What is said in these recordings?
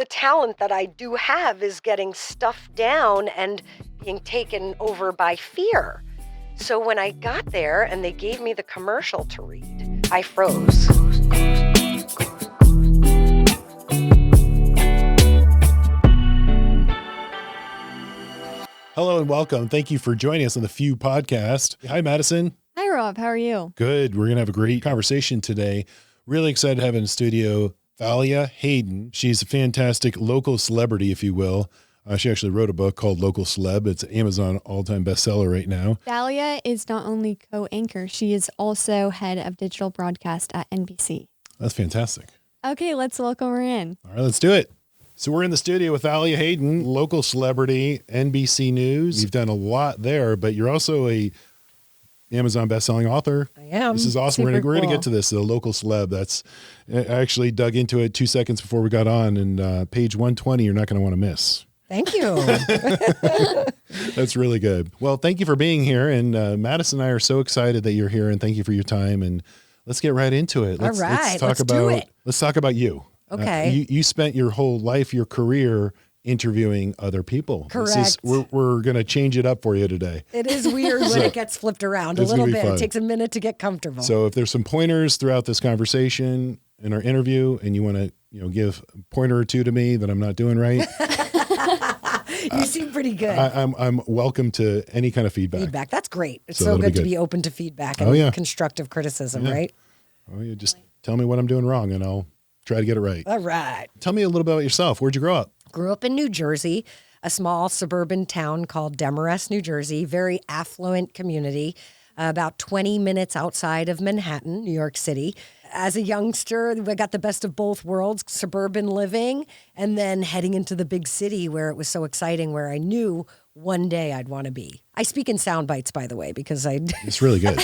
talent that I do have is getting stuff down and being taken over by fear. So when I got there and they gave me the commercial to read, I froze. Hello and welcome. Thank you for joining us on the Few podcast. Hi, Madison. Hi, Rob. How are you? Good. We're going to have a great conversation today. Really excited to have in the studio Thalia Hayden. She's a fantastic local celebrity, if you will. She actually wrote a book called Local Celeb. It's an Amazon all-time bestseller right now. Thalia is not only co-anchor, she is also head of digital broadcast at NBC. That's fantastic. Okay, let's welcome her in. All right, let's do it. So we're in the studio with Thalia Hayden, local celebrity, NBC News. You've done a lot there, but you're also a Amazon best-selling author. I am. This is awesome. We're going to get to this, the local celeb. I actually dug into it 2 seconds before we got on, and page 120, you're not going to want to miss. Thank you. That's really good. Well, thank you for being here. And Madison and I are so excited that you're here, and thank you for your time. And let's get right into it. All right, let's do it. Let's talk about you. Okay. You spent your whole life, your career, interviewing other people. Correct. We're going to change it up for you today. It is weird when it gets flipped around a little bit. Fun. It takes a minute to get comfortable. So if there's some pointers throughout this conversation in our interview, and you want to, give a pointer or two to me that I'm not doing right. You seem pretty good. I'm welcome to any kind of feedback. That's great. It's so good to be open to feedback and constructive criticism, right? Oh, yeah. Just tell me what I'm doing wrong, and I'll try to get it right. All right. Tell me a little bit about yourself. Where'd you grow up? Grew up in New Jersey, a small suburban town called Demarest, New Jersey, very affluent community, about 20 minutes outside of Manhattan, New York City. As a youngster, I got the best of both worlds, suburban living, and then heading into the big city where it was so exciting, where I knew one day I'd want to be. I speak in sound bites, by the way, because It's really good.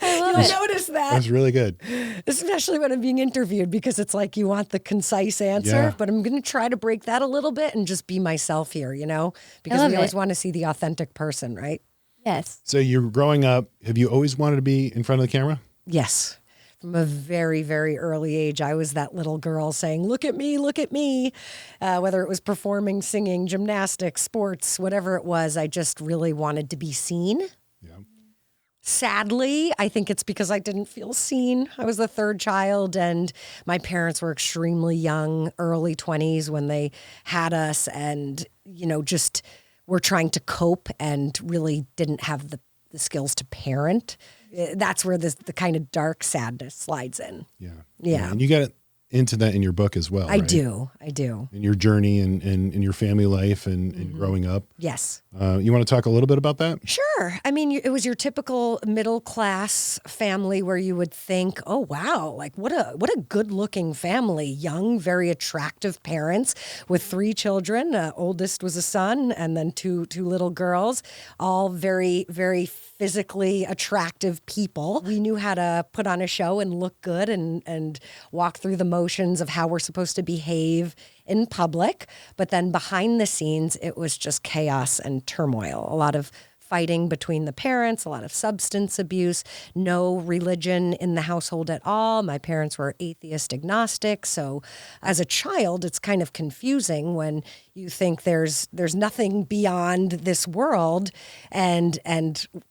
You'll notice that. That's really good. Especially when I'm being interviewed, because it's like you want the concise answer, but I'm going to try to break that a little bit and just be myself here, because we always want to see the authentic person, right? Yes. So you're growing up. Have you always wanted to be in front of the camera? Yes. From a very, very early age, I was that little girl saying, look at me, whether it was performing, singing, gymnastics, sports, whatever it was, I just really wanted to be seen. Yeah. Sadly, I think it's because I didn't feel seen. I was the third child, and my parents were extremely young, early 20s when they had us, and, just were trying to cope and really didn't have the skills to parent. That's where the kind of dark sadness slides in. Yeah. And you got into that in your book as well, I right? do. In your journey and in your family life and growing up. Yes. You want to talk a little bit about that? Sure. I mean, it was your typical middle class family where you would think, oh, wow, like what a good looking family. Young, very attractive parents with 3 children. Oldest was a son, and then two little girls, all very, very physically attractive people. We knew how to put on a show and look good and walk through the motions of how we're supposed to behave in public. But then behind the scenes, it was just chaos and turmoil. A lot of fighting between the parents, a lot of substance abuse, no religion in the household at all. My parents were atheist agnostic. So as a child, it's kind of confusing when you think there's nothing beyond this world and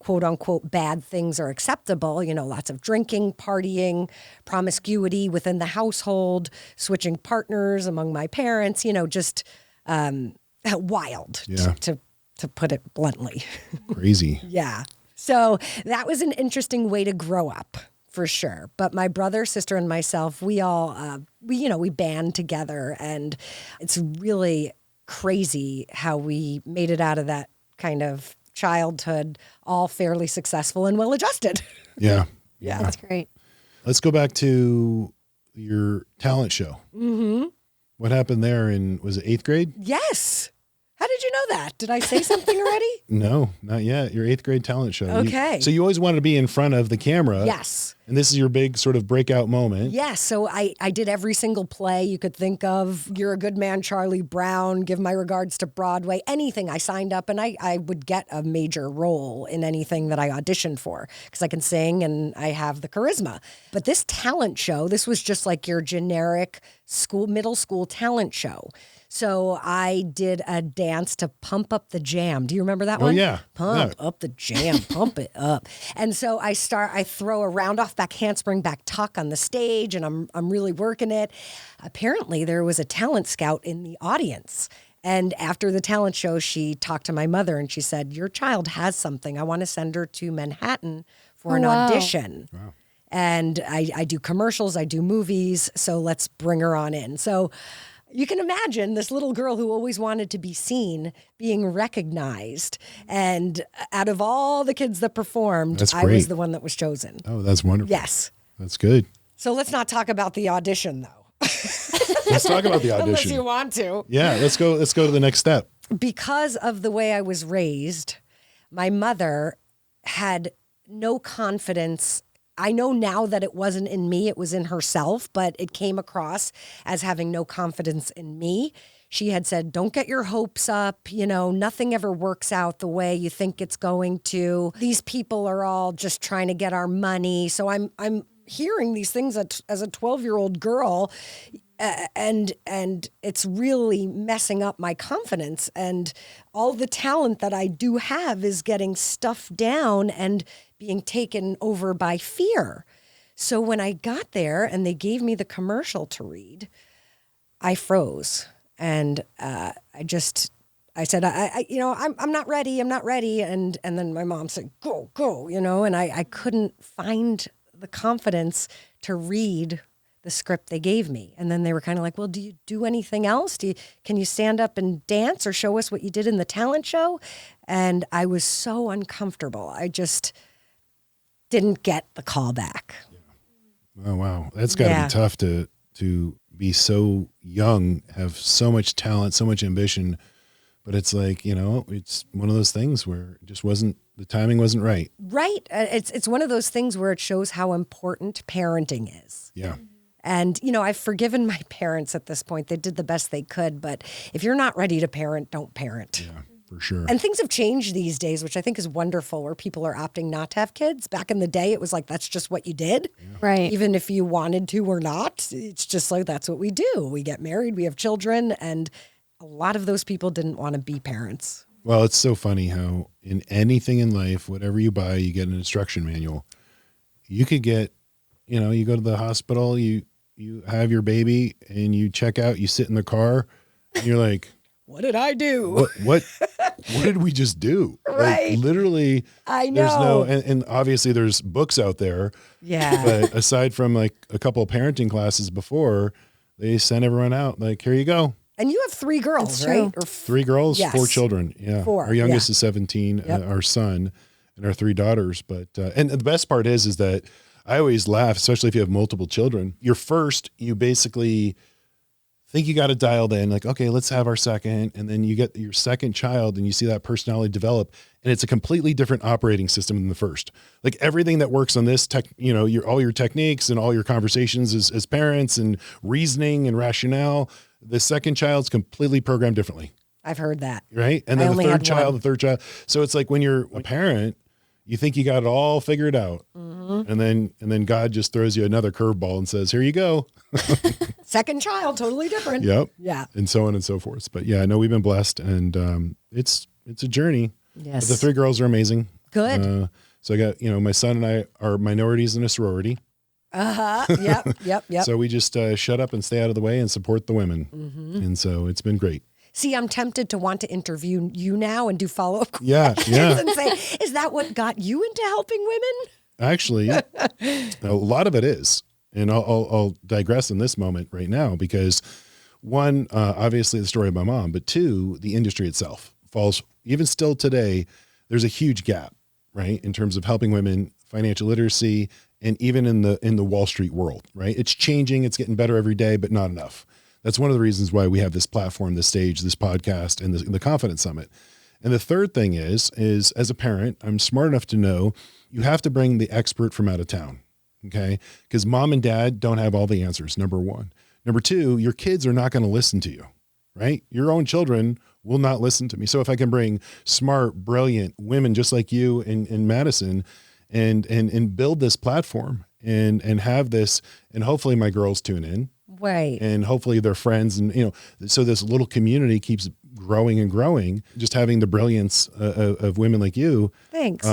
quote unquote bad things are acceptable. Lots of drinking, partying, promiscuity within the household, switching partners among my parents, just wild to put it bluntly. Crazy. Yeah. So that was an interesting way to grow up, for sure. But my brother, sister, and myself, we all, we band together, and it's really crazy how we made it out of that kind of childhood, all fairly successful and well-adjusted. Yeah. That's great. Let's go back to your talent show. Mm-hmm. What happened there was it 8th grade? Yes. How did you know that? Did I say something already? No, not yet. Your 8th grade talent show. Okay. So you always wanted to be in front of the camera. Yes. And this is your big sort of breakout moment. Yes. So I did every single play you could think of. You're a Good Man, Charlie Brown, Give My Regards to Broadway, anything. I signed up and I would get a major role in anything that I auditioned for because I can sing and I have the charisma. But this talent show, this was just like your generic middle school talent show. So I did a dance to Pump Up the Jam. Do you remember that one? Oh, yeah. Pump up the jam, pump it up. And so I throw a round off back handspring back tuck on the stage and I'm really working it. Apparently there was a talent scout in the audience. And after the talent show, she talked to my mother and she said, your child has something. I want to send her to Manhattan for an audition. Wow. And I do commercials, I do movies. So let's bring her on in. So you can imagine this little girl who always wanted to be seen being recognized. And out of all the kids that performed, I was the one that was chosen. Oh, that's wonderful. Yes. That's good. So let's not talk about the audition, though. Let's talk about the audition. Unless you want to. Yeah, let's go to the next step. Because of the way I was raised, my mother had no confidence. I know now that it wasn't in me, it was in herself, but it came across as having no confidence in me. She had said, don't get your hopes up. Nothing ever works out the way you think it's going to. These people are all just trying to get our money. So I'm hearing these things as a 12-year-old girl, and it's really messing up my confidence. And all the talent that I do have is getting stuffed down and being taken over by fear. So when I got there and they gave me the commercial to read, I froze. And I said, I'm not ready. I'm not ready. And then my mom said, go, and I couldn't find the confidence to read the script they gave me. And then they were kind of like, well, do you do anything else? Can you stand up and dance or show us what you did in the talent show? And I was so uncomfortable. I just didn't get the call back. Oh, wow. That's got to be tough to be so young, have so much talent, so much ambition. But it's like, it's one of those things where it just the timing wasn't right. Right. It's one of those things where it shows how important parenting is. Yeah. And, I've forgiven my parents at this point. They did the best they could. But if you're not ready to parent, don't parent. Yeah, for sure. And things have changed these days, which I think is wonderful, where people are opting not to have kids. Back in the day, it was like, that's just what you did. Yeah. Right. Even if you wanted to or not, it's just like, that's what we do. We get married, we have children. And a lot of those people didn't want to be parents. Well, it's so funny how in anything in life, whatever you buy, you get an instruction manual. You could get, you go to the hospital, you have your baby and you check out, you sit in the car and you're like, what did I do? What did we just do? Right. Like, literally, I know. And obviously there's books out there. Yeah. But aside from like a couple of parenting classes before, they send everyone out like, here you go. And you have 3 girls, That's right? true. Or 3 girls, yes. 4 children. Yeah. 4, Our youngest is 17, our son, and our 3 daughters. But, and the best part is that I always laugh, especially if you have multiple children. Your first, you basically think you got it dialed in, like, okay, let's have our second. And then you get your second child and you see that personality develop. And it's a completely different operating system than the first. Like everything that works on this all your techniques and all your conversations as parents and reasoning and rationale, the second child's completely programmed differently. I've heard that. Right. And then the third child. So it's like when you're a parent, you think you got it all figured out. Mm-hmm. And then God just throws you another curveball and says, here you go. Second child, totally different. Yep. Yeah. And so on and so forth. But yeah, no, we've been blessed and it's a journey. Yes. But the 3 girls are amazing. Good. So I got, my son and I are minorities in a sorority. Uh-huh. Yep. So we just shut up and stay out of the way and support the women. Mm-hmm. And so it's been great. See, I'm tempted to want to interview you now and do follow-up questions Yeah. and say, is that what got you into helping women? Actually, a lot of it is. And I'll digress in this moment right now because 1, obviously the story of my mom, but 2, the industry itself falls, even still today, there's a huge gap, right? In terms of helping women, financial literacy, and even in the Wall Street world, right? It's changing, it's getting better every day, but not enough. That's one of the reasons why we have this platform, this stage, this podcast, and the Confidence Summit. And the third thing is as a parent, I'm smart enough to know you have to bring the expert from out of town. Okay. Because mom and dad don't have all the answers. Number one. Number two, your kids are not going to listen to you, right? Your own children will not listen to me. So if I can bring smart, brilliant women just like you in Madison and build this platform and have this, and hopefully my girls tune in. Right. And hopefully their friends, and, so this little community keeps growing and growing. Just having the brilliance of women like you. Thanks.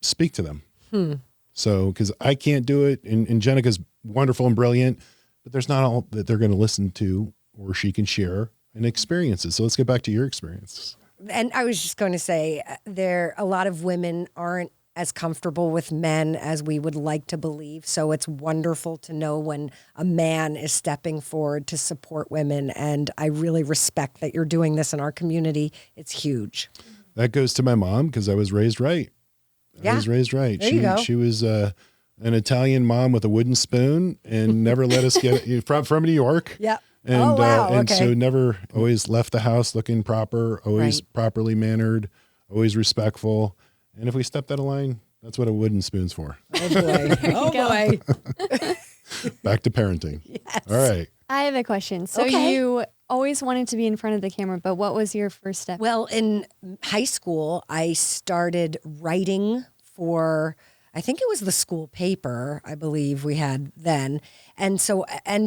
Speak to them. So, because I can't do it, and Jenica's wonderful and brilliant, but there's not all that they're going to listen to or she can share and experiences. So let's get back to your experiences. And I was just going to say, a lot of women aren't as comfortable with men as we would like to believe. So it's wonderful to know when a man is stepping forward to support women. And I really respect that you're doing this in our community. It's huge. That goes to my mom, because I was raised right. I was raised right. There you go. She was an Italian mom with a wooden spoon and never let us get from New York. Yep. And, oh, wow. and Okay. so never always left the house looking proper, always properly mannered, always respectful. And if we stepped out of line, that's what a wooden spoon's for. Oh, boy. Oh, boy. Back to parenting. Yes. All right. I have a question. So Okay. you always wanted to be in front of the camera, but what was your first step? Well, in high school, I started writing for, I think it was the school paper, I believe we had then. And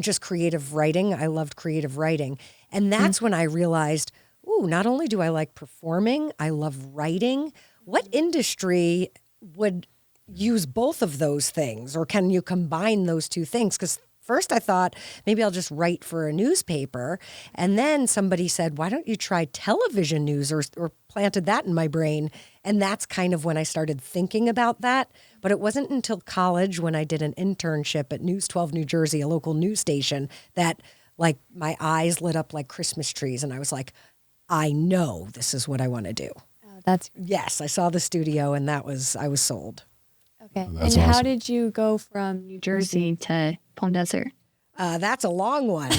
just creative writing. I loved creative writing. And that's when I realized, not only do I like performing, I love writing. What industry would use both of those things? Or can you combine those two things? Because first I thought maybe I'll just write for a newspaper. And then somebody said, why don't you try television news, or planted that in my brain. And that's kind of when I started thinking about that. But it wasn't until college, when I did an internship at News 12 New Jersey, a local news station, that like my eyes lit up like Christmas trees. And I was like, I know this is what I want to do. Yes, I saw the studio, and I was sold. Okay. That's and how awesome. did you go from New Jersey to Palm Desert? That's a long one.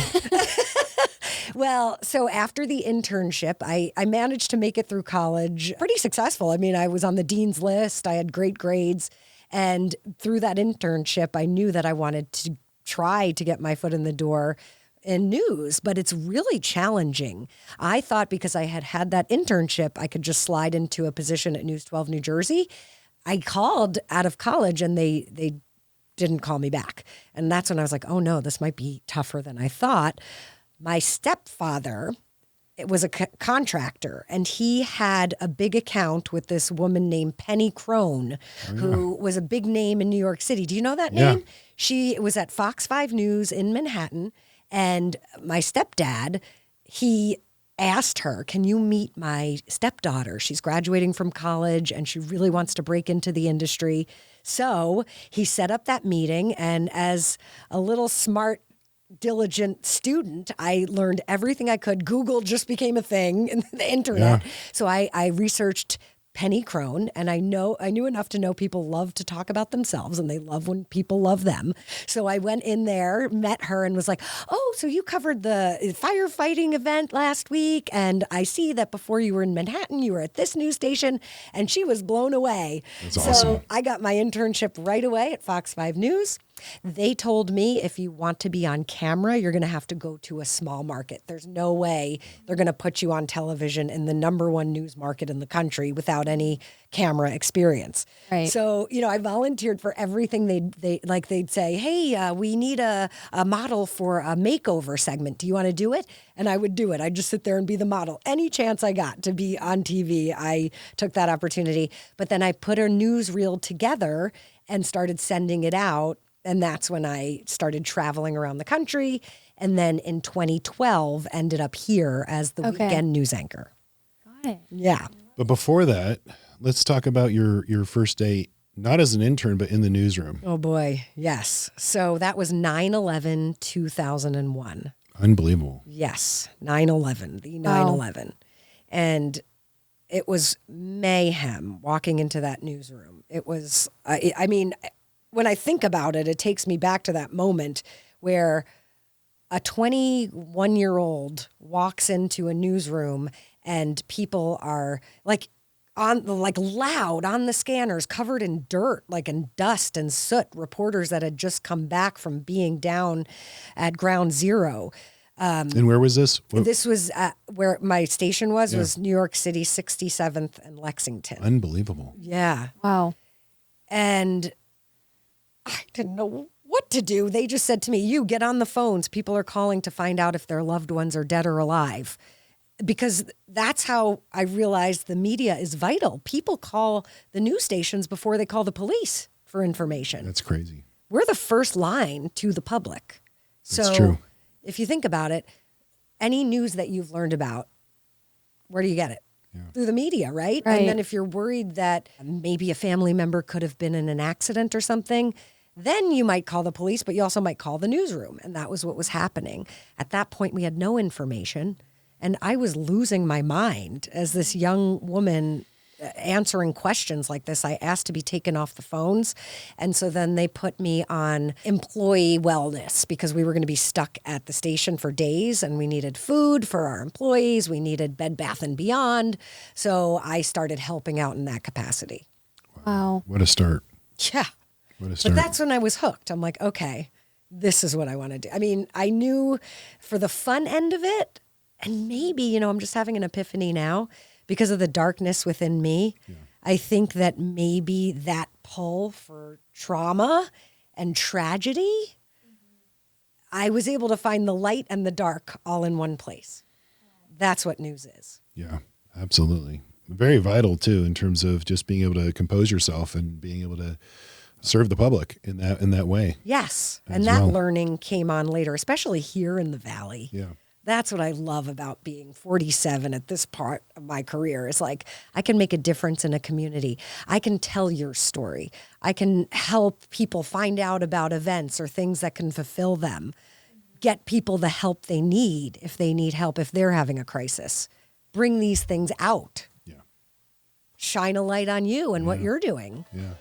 Well, so after the internship, I managed to make it through college pretty successful. I mean, I was on the dean's list. I had great grades. And through that internship, I knew that I wanted to try to get my foot in the door in news, but it's really challenging. I thought because I had that internship, I could just slide into a position at News 12 New Jersey. I called out of college, and they didn't call me back. And that's when I was like, oh no, this might be tougher than I thought. My stepfather, it was a contractor, and he had a big account with this woman named Penny Crone, who was a big name in New York City. Do you know that name? She was at Fox 5 News in Manhattan. And my stepdad, he asked her, can you meet my stepdaughter? She's graduating from college and she really wants to break into the industry. So he set up that meeting. And as a little smart, diligent student, I learned everything I could. Google just became a thing in the internet. Yeah. So I researched Penny Crone, and I knew enough to know people love to talk about themselves, and they love when people love them. So I went in there, met her, and was like, oh, so you covered the firefighting event last week, and I see that before you were in Manhattan, you were at this news station, and she was blown away. That's awesome. So I got my internship right away at Fox 5 News. They told me if you want to be on camera, you're going to have to go to a small market. There's no way they're going to put you on television in the #1 news market in the country without any camera experience. Right. So, I volunteered for everything. They'd say, hey, we need a model for a makeover segment. Do you want to do it? And I would do it. I'd just sit there and be the model. Any chance I got to be on TV, I took that opportunity. But then I put a newsreel together and started sending it out. And that's when I started traveling around the country. And then in 2012, ended up here as the weekend news anchor. Got it. Yeah. But before that, let's talk about your first day, not as an intern, but in the newsroom. Oh, boy. Yes. So that was 9/11/2001. Unbelievable. Yes. 9/11, the 9/11. And it was mayhem walking into that newsroom. It was, I mean, when I think about it, it takes me back to that moment where a 21-year-old walks into a newsroom and people are like, on like loud on the scanners, covered in dirt, like in dust and soot, reporters that had just come back from being down at ground zero. And where was this? This was where my station was New York City, 67th and Lexington. Unbelievable. Yeah. Wow. And I didn't know what to do. They just said to me, you get on the phones. People are calling to find out if their loved ones are dead or alive. Because that's how I realized the media is vital. People call the news stations before they call the police for information. That's crazy. We're the first line to the public. That's true. If you think about it, any news that you've learned about, where do you get it? Yeah. Through the media, right? Right. And then if you're worried that maybe a family member could have been in an accident or something, then you might call the police, but you also might call the newsroom. And that was what was happening. At that point, we had no information. And I was losing my mind as this young woman answering questions like this. I asked to be taken off the phones. And so then they put me on employee wellness because we were going to be stuck at the station for days and we needed food for our employees. We needed Bed Bath & Beyond. So I started helping out in that capacity. Wow. What a start. Yeah. What a start. But that's when I was hooked. I'm like, okay, this is what I want to do. I mean, I knew for the fun end of it, and maybe, I'm just having an epiphany now because of the darkness within me. Yeah. I think that maybe that pull for trauma and tragedy, I was able to find the light and the dark all in one place. That's what news is. Yeah, absolutely. Very vital too, in terms of just being able to compose yourself and being able to serve the public in that way. Yes. As And that well. learning came on later, especially here in the Valley. Yeah. That's what I love about being 47 at this part of my career is like, I can make a difference in a community. I can tell your story. I can help people find out about events or things that can fulfill them. Get people the help they need if they need help, if they're having a crisis. Bring these things out. Yeah. Shine a light on you and what you're doing. Yeah.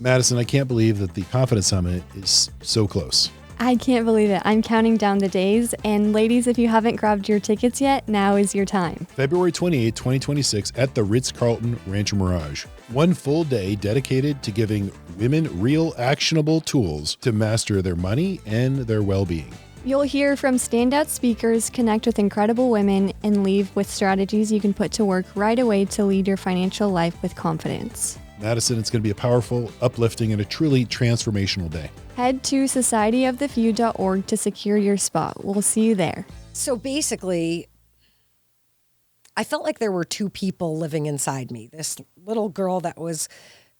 Madison, I can't believe that the Confidence Summit is so close. I can't believe it. I'm counting down the days. And ladies, if you haven't grabbed your tickets yet, now is your time. February 28, 2026 at the Ritz-Carlton Rancho Mirage. One full day dedicated to giving women real actionable tools to master their money and their well-being. You'll hear from standout speakers, connect with incredible women, and leave with strategies you can put to work right away to lead your financial life with confidence. Madison, it's going to be a powerful, uplifting, and a truly transformational day. Head to societyofthefew.org to secure your spot. We'll see you there. So basically, I felt like there were two people living inside me. This little girl that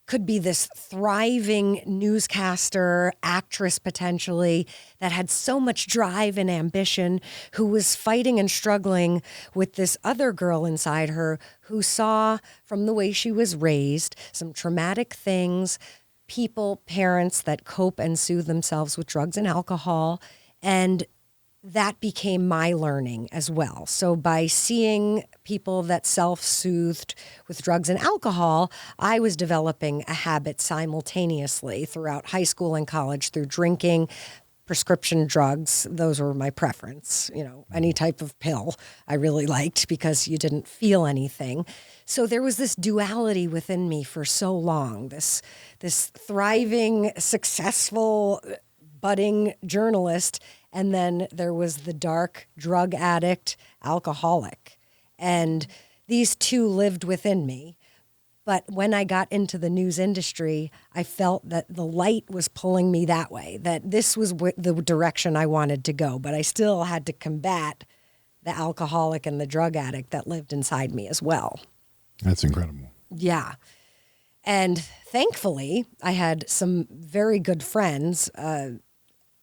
could be this thriving newscaster, actress potentially, that had so much drive and ambition, who was fighting and struggling with this other girl inside her who saw, from the way she was raised, some traumatic things, people, parents that cope and soothe themselves with drugs and alcohol. And that became my learning as well. So by seeing people that self-soothed with drugs and alcohol, I was developing a habit simultaneously throughout high school and college through drinking, prescription drugs. Those were my preference. Any type of pill I really liked because you didn't feel anything. So there was this duality within me for so long, this thriving, successful, budding journalist. And then there was the dark drug addict, alcoholic. And these two lived within me. But when I got into the news industry, I felt that the light was pulling me that way, that this was the direction I wanted to go. But I still had to combat the alcoholic and the drug addict that lived inside me as well. That's incredible. Yeah. And thankfully, I had some very good friends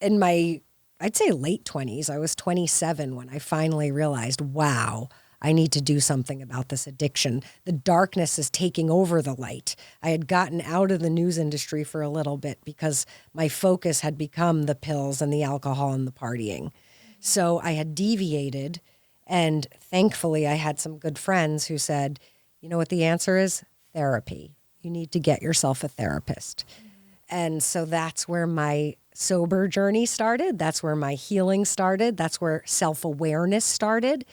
in my, I'd say late 20s. I was 27 when I finally realized, wow, I need to do something about this addiction. The darkness is taking over the light. I had gotten out of the news industry for a little bit because my focus had become the pills and the alcohol and the partying. So I had deviated, and thankfully I had some good friends who said, you know what the answer is? Therapy. You need to get yourself a therapist. And so that's where my sober journey started. That's where my healing started. That's where self-awareness started.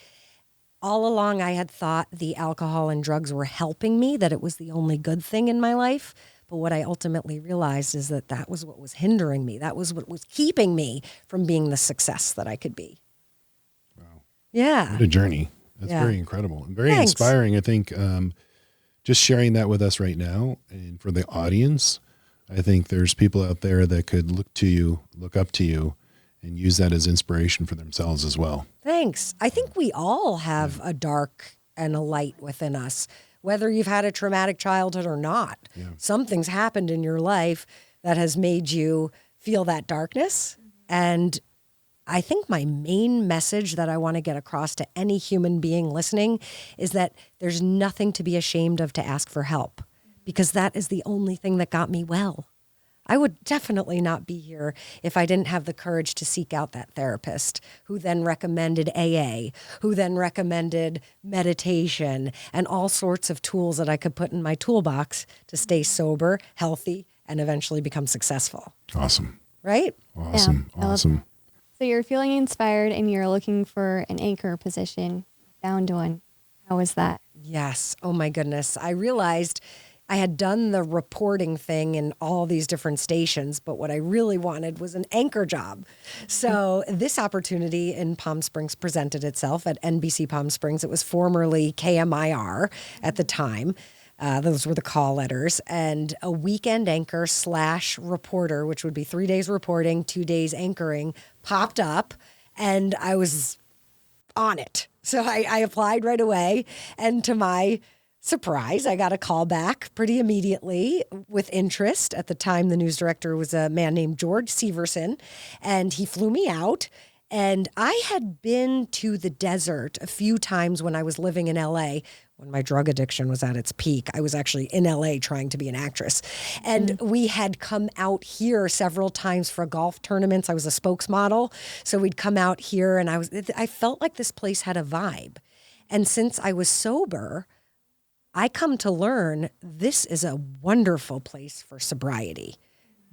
all along I had thought the alcohol and drugs were helping me, that it was the only good thing in my life. But what I ultimately realized is that that was what was hindering me. That was what was keeping me from being the success that I could be. Wow. Yeah. What a journey. That's very incredible and very inspiring. I think just sharing that with us right now and for the audience, I think there's people out there that could look to you, look up to you, and use that as inspiration for themselves as well. Thanks. I think we all have a dark and a light within us, whether you've had a traumatic childhood or not. Yeah. Something's happened in your life that has made you feel that darkness. And I think my main message that I want to get across to any human being listening is that there's nothing to be ashamed of to ask for help, because that is the only thing that got me well. I would definitely not be here if I didn't have the courage to seek out that therapist, who then recommended AA, who then recommended meditation and all sorts of tools that I could put in my toolbox to stay sober, healthy, and eventually become successful. Awesome. Right? Awesome. Yeah, awesome. So you're feeling inspired and you're looking for an anchor position. Found one. How was that? Yes. Oh my goodness. I realized I had done the reporting thing in all these different stations, but what I really wanted was an anchor job. So this opportunity in Palm Springs presented itself at NBC Palm Springs. It was formerly KMIR at the time. Those were the call letters, and a weekend anchor / reporter, which would be 3 days reporting, 2 days anchoring, popped up, and I was on it. So I applied right away, and to my surprise, I got a call back pretty immediately with interest. At the time, the news director was a man named George Severson, and he flew me out. And I had been to the desert a few times when I was living in LA, when my drug addiction was at its peak. I was actually in LA trying to be an actress. And we had come out here several times for golf tournaments. I was a spokesmodel. So we'd come out here, and I felt like this place had a vibe. And since I was sober, I come to learn this is a wonderful place for sobriety.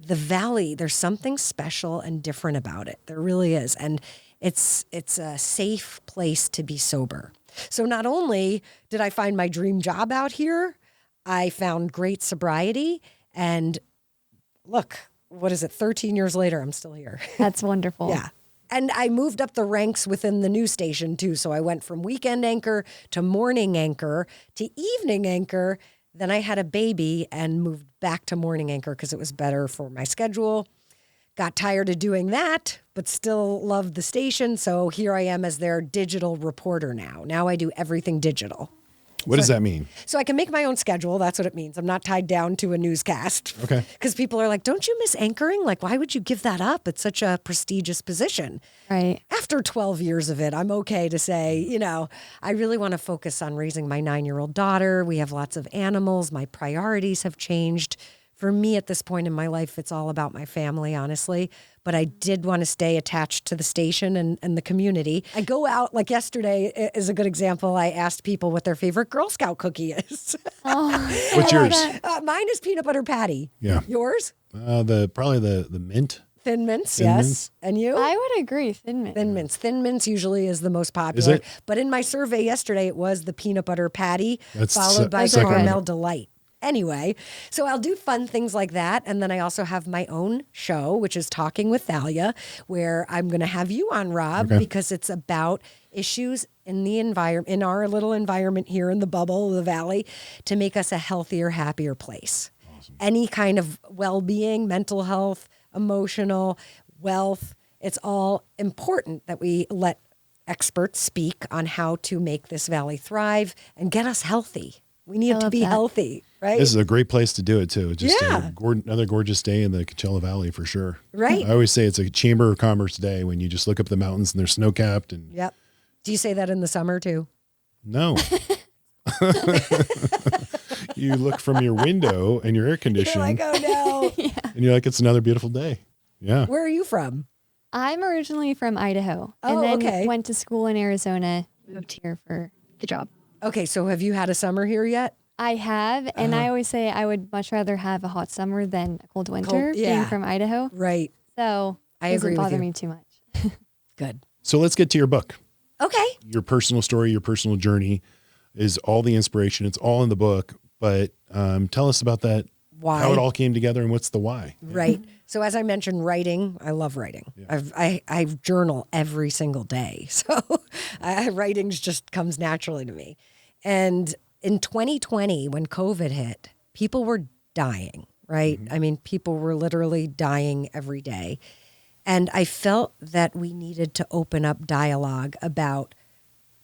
The Valley, there's something special and different about it. There really is. And it's a safe place to be sober. So not only did I find my dream job out here, I found great sobriety. And look, what is it? 13 years later, I'm still here. That's wonderful. Yeah. And I moved up the ranks within the news station too. So I went from weekend anchor to morning anchor to evening anchor. Then I had a baby and moved back to morning anchor because it was better for my schedule. Got tired of doing that, but still loved the station. So here I am as their digital reporter now. Now I do everything digital. What does that mean? So I can make my own schedule. That's what it means. I'm not tied down to a newscast. Okay. Because people are like, don't you miss anchoring? Like, why would you give that up? It's such a prestigious position. Right. After 12 years of it, I'm okay to say, I really want to focus on raising my 9-year-old daughter. We have lots of animals. My priorities have changed. For me at this point in my life, it's all about my family, honestly. But I did want to stay attached to the station and the community. I go out, like yesterday is a good example. I asked people what their favorite Girl Scout cookie is. Oh, What's yours? Mine is peanut butter patty. Yeah. Yours? Probably the mint. Thin mints, Thin yes. mints. And you? I would agree. Thin Mint. Thin mints. Thin mints usually is the most popular. Is it? But in my survey yesterday, it was the peanut butter patty, That's followed by second. caramel delight. Anyway, so I'll do fun things like that. And then I also have my own show, which is Talking with Thalia, where I'm going to have you on, Rob, because it's about issues in the environment, in our little environment here in the bubble of the Valley, to make us a healthier, happier place. Awesome. Any kind of well-being, mental health, emotional, wealth, it's all important that we let experts speak on how to make this Valley thrive and get us healthy. We need to be healthy, right? This is a great place to do it too. Just another gorgeous day in the Coachella Valley for sure. Right. I always say it's a Chamber of Commerce day when you just look up the mountains and they're snow capped. And Yep. Do you say that in the summer too? No. You look from your window and your air conditioning. You're like, oh no. And you're like, it's another beautiful day. Yeah. Where are you from? I'm originally from Idaho. Oh, and then okay. went to school in Arizona, moved here for the job. Okay, so have you had a summer here yet? I have, and I always say I would much rather have a hot summer than a cold winter, being from Idaho. Right. So I it agree doesn't with bother you. me too much. Good. So let's get to your book. Okay. Your personal story, your personal journey is all the inspiration. It's all in the book. But tell us about that, Why? how it all came together and what's the why. Right. So as I mentioned, writing, I love writing. Yeah. I journal every single day. So writing just comes naturally to me. And in 2020, when COVID hit, people were dying, right? I mean, people were literally dying every day. And I felt that we needed to open up dialogue about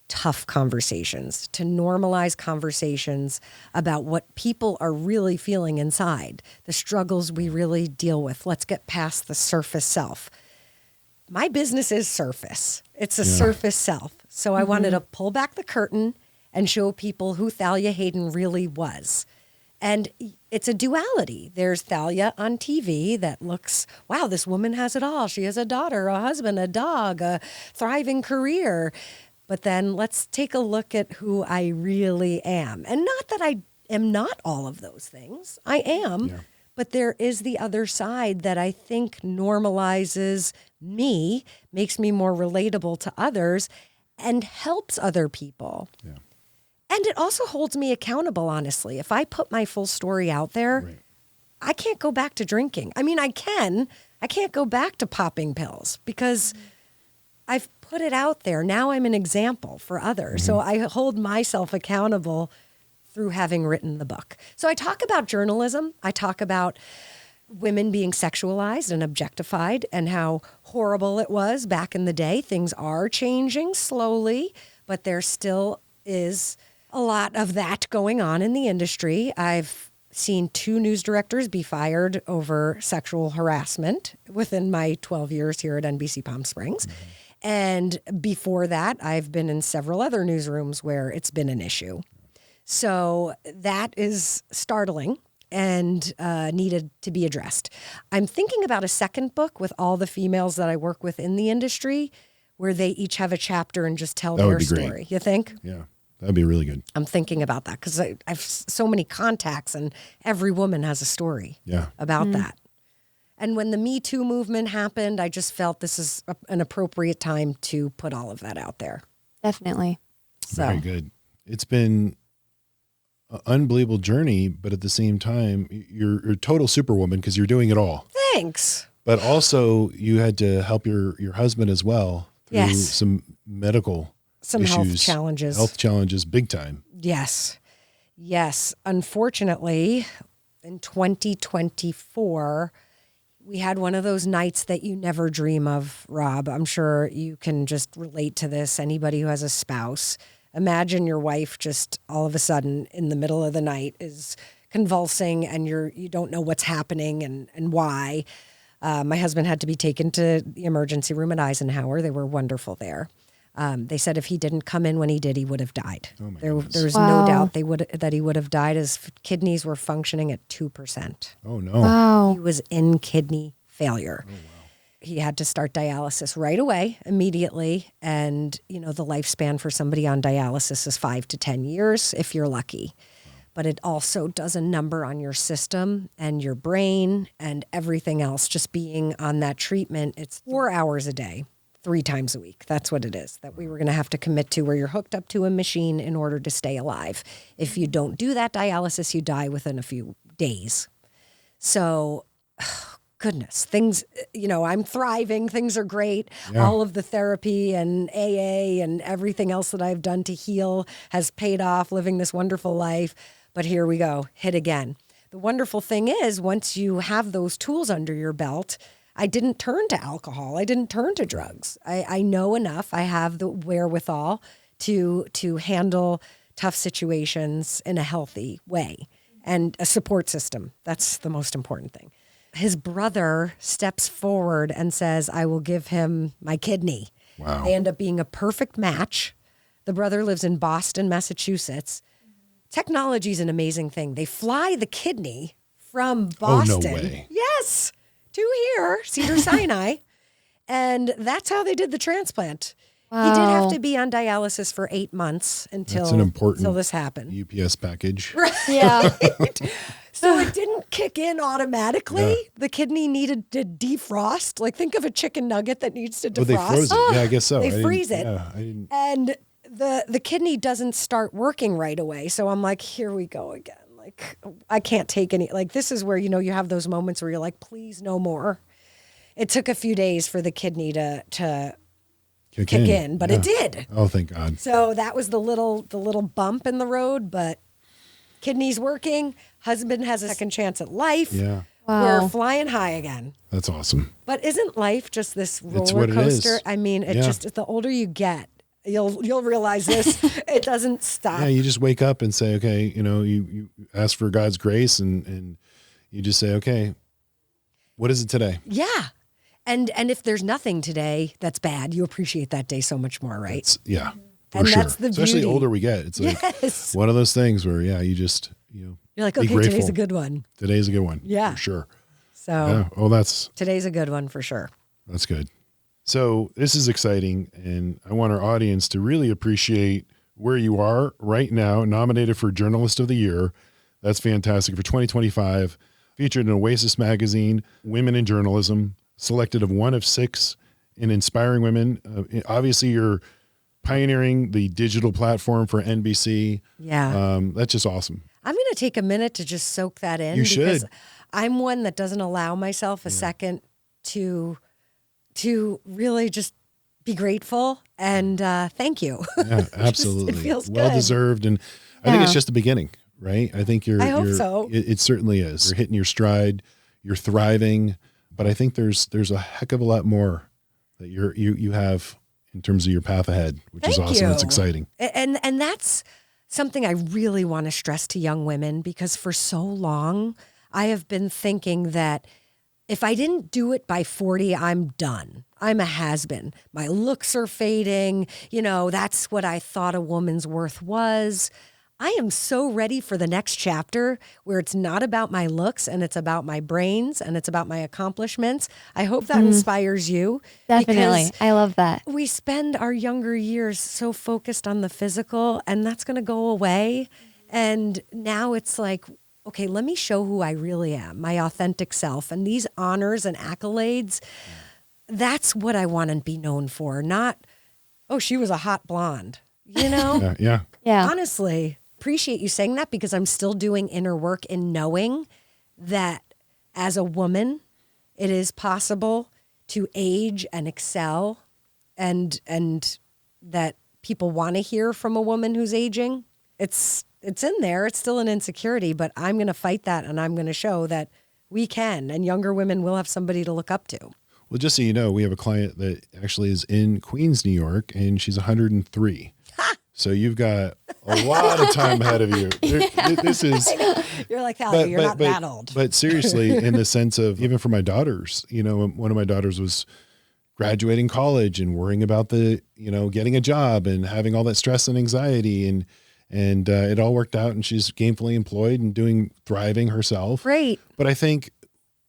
tough conversations, to normalize conversations about what people are really feeling inside, the struggles we really deal with. Let's get past the surface self. My business is surface. It's a surface self. So I wanted to pull back the curtain and show people who Thalia Hayden really was. And it's a duality. There's Thalia on TV that looks, wow, this woman has it all. She has a daughter, a husband, a dog, a thriving career. But then let's take a look at who I really am. And not that I am not all of those things. I am. Yeah. But there is the other side that I think normalizes me, makes me more relatable to others, and helps other people. Yeah. And it also holds me accountable, honestly. If I put my full story out there, I can't go back to drinking. I mean, I can. I can't go back to popping pills because I've put it out there. Now I'm an example for others. So I hold myself accountable through having written the book. So I talk about journalism. I talk about women being sexualized and objectified and how horrible it was back in the day. Things are changing slowly, but there still is a lot of that going on in the industry. I've seen 2 news directors be fired over sexual harassment within my 12 years here at NBC Palm Springs. And before that, I've been in several other newsrooms where it's been an issue. So that is startling and needed to be addressed. I'm thinking about a second book with all the females that I work with in the industry where they each have a chapter and just tell their story. Great. You think? Yeah, that'd be really good. I'm thinking about that because I've so many contacts and every woman has a story about that. And when the Me Too movement happened, I just felt this is an appropriate time to put all of that out there. Definitely. So. Very good. It's been an unbelievable journey, but at the same time, you're a total superwoman because you're doing it all. Thanks. But also, you had to help your husband as well through some medical issues, health challenges, big time. Yes. Unfortunately, in 2024, we had one of those nights that you never dream of, Rob. I'm sure you can just relate to this. Anybody who has a spouse, imagine your wife just all of a sudden in the middle of the night is convulsing and you don't know what's happening and why. My husband had to be taken to the emergency room at Eisenhower. They were wonderful there. They said if he didn't come in when he did, he would have died. Oh there's no doubt that he would have died. His kidneys were functioning at 2%. Oh, no. Wow. He was in kidney failure. Oh, wow. He had to start dialysis right away, immediately. And, the lifespan for somebody on dialysis is 5 to 10 years if you're lucky. But it also does a number on your system and your brain and everything else. Just being on that treatment, it's 4 hours a day. 3 times a week. That's what it is that we were going to have to commit to, where you're hooked up to a machine in order to stay alive. If you don't do that dialysis, you die within a few days. So, goodness, things, I'm thriving. Things are great. Yeah. All of the therapy and AA and everything else that I've done to heal has paid off, living this wonderful life. But here we go, hit again. The wonderful thing is, once you have those tools under your belt, I didn't turn to alcohol. I didn't turn to drugs. I know enough. I have the wherewithal to handle tough situations in a healthy way and a support system. That's the most important thing. His brother steps forward and says, I will give him my kidney. Wow. They end up being a perfect match. The brother lives in Boston, Massachusetts. Technology is an amazing thing. They fly the kidney from Boston. Oh, no way. Yes. To here, Cedars-Sinai, and that's how they did the transplant. Wow. He did have to be on dialysis for 8 months until this happened. UPS package. Right. Yeah. So it didn't kick in automatically. The kidney needed to defrost. Like, think of a chicken nugget that needs to defrost. Oh, they froze it. Yeah, I guess so. They freeze it. Yeah, I didn't. And the kidney doesn't start working right away. So I'm like, here we go again. Like, I can't take any, like, this is where, you have those moments where you're like, please no more. It took a few days for the kidney to kick in, but it did. Oh, thank God. So that was the little bump in the road, but kidney's working. Husband has a second chance at life. Yeah. Wow. We're flying high again. That's awesome. But isn't life just this It's roller what it is. coaster? I mean, the older you get, you'll realize this. It doesn't stop. Yeah, you just wake up and say, okay, you ask for God's grace and you just say, okay, what is it today? Yeah. And if there's nothing today that's bad, you appreciate that day so much more, right? For And sure. that's the Especially beauty. the older we get. It's like one of those things where, you just, You're like, be okay, grateful. today's a good one. Today's a good one. Yeah. For sure. So Yeah. Oh, that's today's a good one for sure. good. So this is exciting. And I want our audience to really appreciate where you are right now, nominated for Journalist of the Year. That's fantastic. For 2025, featured in Oasis Magazine, Women in Journalism, selected of one of 6 in Inspiring Women. Obviously, you're pioneering the digital platform for NBC. Yeah. That's just awesome. I'm going to take a minute to just soak that in. You because should. I'm one that doesn't allow myself a second to really just be grateful and thank you. Yeah, absolutely. It feels well good. deserved. And I think it's just the beginning, right? I think I hope so. It certainly is. You're hitting your stride. You're thriving. But I think there's a heck of a lot more that you have in terms of your path ahead, which is Thank awesome. you. It's exciting. And that's something I really want to stress to young women, because for so long I have been thinking that if I didn't do it by 40, I'm done. I'm a has-been. My looks are fading. That's what I thought a woman's worth was. I am so ready for the next chapter where it's not about my looks and it's about my brains and it's about my accomplishments. I hope that inspires you. Definitely. because I love that. we spend our younger years so focused on the physical, and that's going to go away. And now it's like, okay, let me show who I really am, my authentic self. And these honors and accolades, that's what I want to be known for. Not, oh, she was a hot blonde, Yeah. Yeah. Honestly, appreciate you saying that, because I'm still doing inner work in knowing that as a woman, it is possible to age and excel, and that people want to hear from a woman who's aging. It's in there. It's still an insecurity, but I'm going to fight that, and I'm going to show that we can, and younger women will have somebody to look up to. Well, just so you know, we have a client that actually is in Queens, New York, and she's 103. So you've got a lot of time ahead of you. This is, You're like, Thalia, you're not that old. But seriously, in the sense of, even for my daughters, one of my daughters was graduating college and worrying about getting a job and having all that stress and anxiety, and it all worked out, and she's gainfully employed and thriving herself. Great. But I think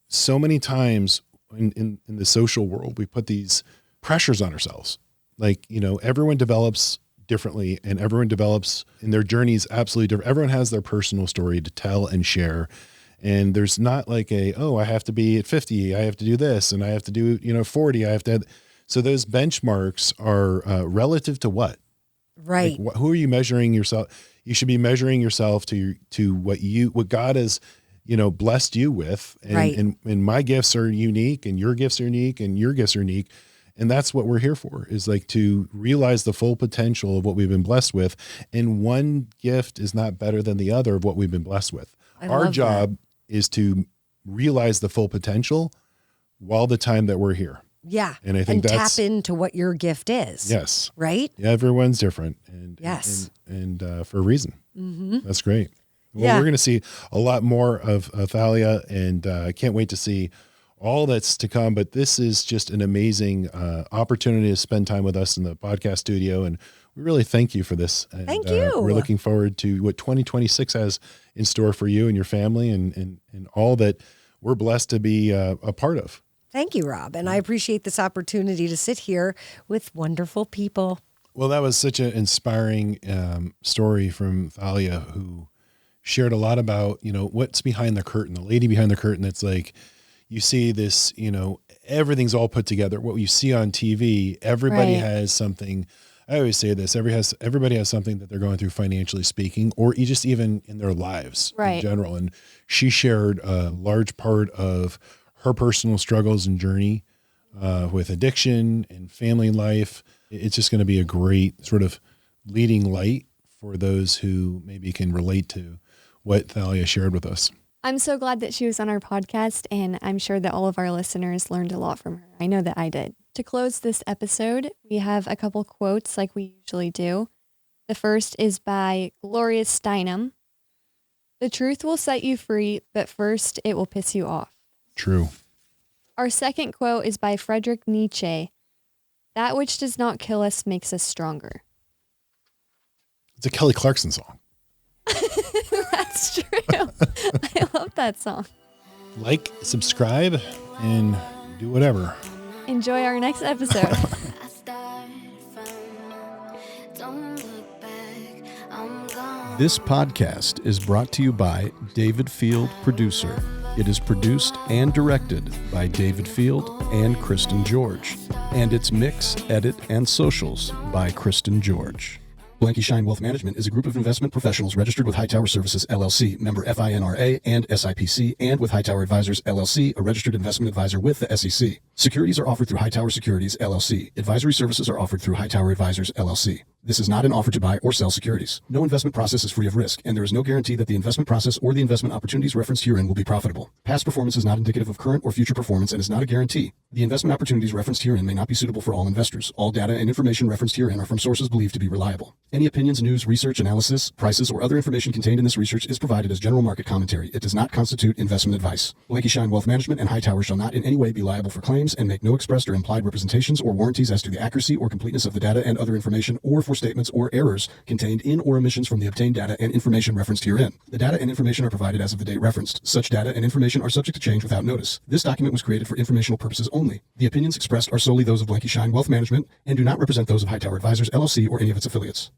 so many times in the social world, we put these pressures on ourselves. Like, everyone develops differently, and everyone develops in their journeys absolutely different. Everyone has their personal story to tell and share. And there's not like I have to be at 50, I have to do this, and I have to do, 40, I have to. So those benchmarks are relative to what? Right. Like, who are you measuring yourself? You should be measuring yourself to what God has, blessed you with. And, Right. and my gifts are unique, and your gifts are unique, and your gifts are unique. And that's what we're here for, is like to realize the full potential of what we've been blessed with. And one gift is not better than the other of what we've been blessed with. Our love job is to realize the full potential while the time that we're here. Yeah. And I think that's, tap into what your gift is. yes. Right? Yeah, everyone's different. And Yes. and for a reason. Mm-hmm. That's great. Well, Yeah. we're going to see a lot more of Thalia, and I can't wait to see all that's to come. But this is just an amazing opportunity to spend time with us in the podcast studio. And we really thank you for this. And, Thank you. We're looking forward to what 2026 has in store for you and your family, and all that we're blessed to be a part of. Thank you, Rob. And I appreciate this opportunity to sit here with wonderful people. Well, that was such an inspiring story from Thalia, who shared a lot about, what's behind the curtain, the lady behind the curtain. That's like, you see this, everything's all put together. What you see on TV, everybody Right. has something. I always say this, everybody has something that they're going through financially speaking, or just even in their lives in Right. general. And she shared a large part of her personal struggles and journey with addiction and family life. It's just going to be a great sort of leading light for those who maybe can relate to what Thalia shared with us. I'm so glad that she was on our podcast, and I'm sure that all of our listeners learned a lot from her. I know that I did. To close this episode, we have a couple quotes like we usually do. The first is by Gloria Steinem. The truth will set you free, but first it will piss you off. True. Our second quote is by Friedrich Nietzsche. That which does not kill us makes us stronger. It's a Kelly Clarkson song. That's true. I love that song. Like, subscribe, and do whatever. Enjoy our next episode. This podcast is brought to you by David Field Producer. It is produced and directed by David Field and Kristen George. And it's mix, edit, and socials by Kristen George. Blanky Shine Wealth Management is a group of investment professionals registered with Hightower Services, LLC, member FINRA and SIPC, and with Hightower Advisors, LLC, a registered investment advisor with the SEC. Securities are offered through Hightower Securities, LLC. Advisory services are offered through Hightower Advisors, LLC. This is not an offer to buy or sell securities. No investment process is free of risk, and there is no guarantee that the investment process or the investment opportunities referenced herein will be profitable. Past performance is not indicative of current or future performance and is not a guarantee. The investment opportunities referenced herein may not be suitable for all investors. All data and information referenced herein are from sources believed to be reliable. Any opinions, news, research, analysis, prices, or other information contained in this research is provided as general market commentary. It does not constitute investment advice. Blanky Shine Wealth Management and Hightower shall not in any way be liable for claims and make no expressed or implied representations or warranties as to the accuracy or completeness of the data and other information, or for statements or errors contained in or omissions from the obtained data and information referenced herein. The data and information are provided as of the date referenced. Such data and information are subject to change without notice. This document was created for informational purposes only. The opinions expressed are solely those of Blanky Shine Wealth Management and do not represent those of Hightower Advisors, LLC, or any of its affiliates.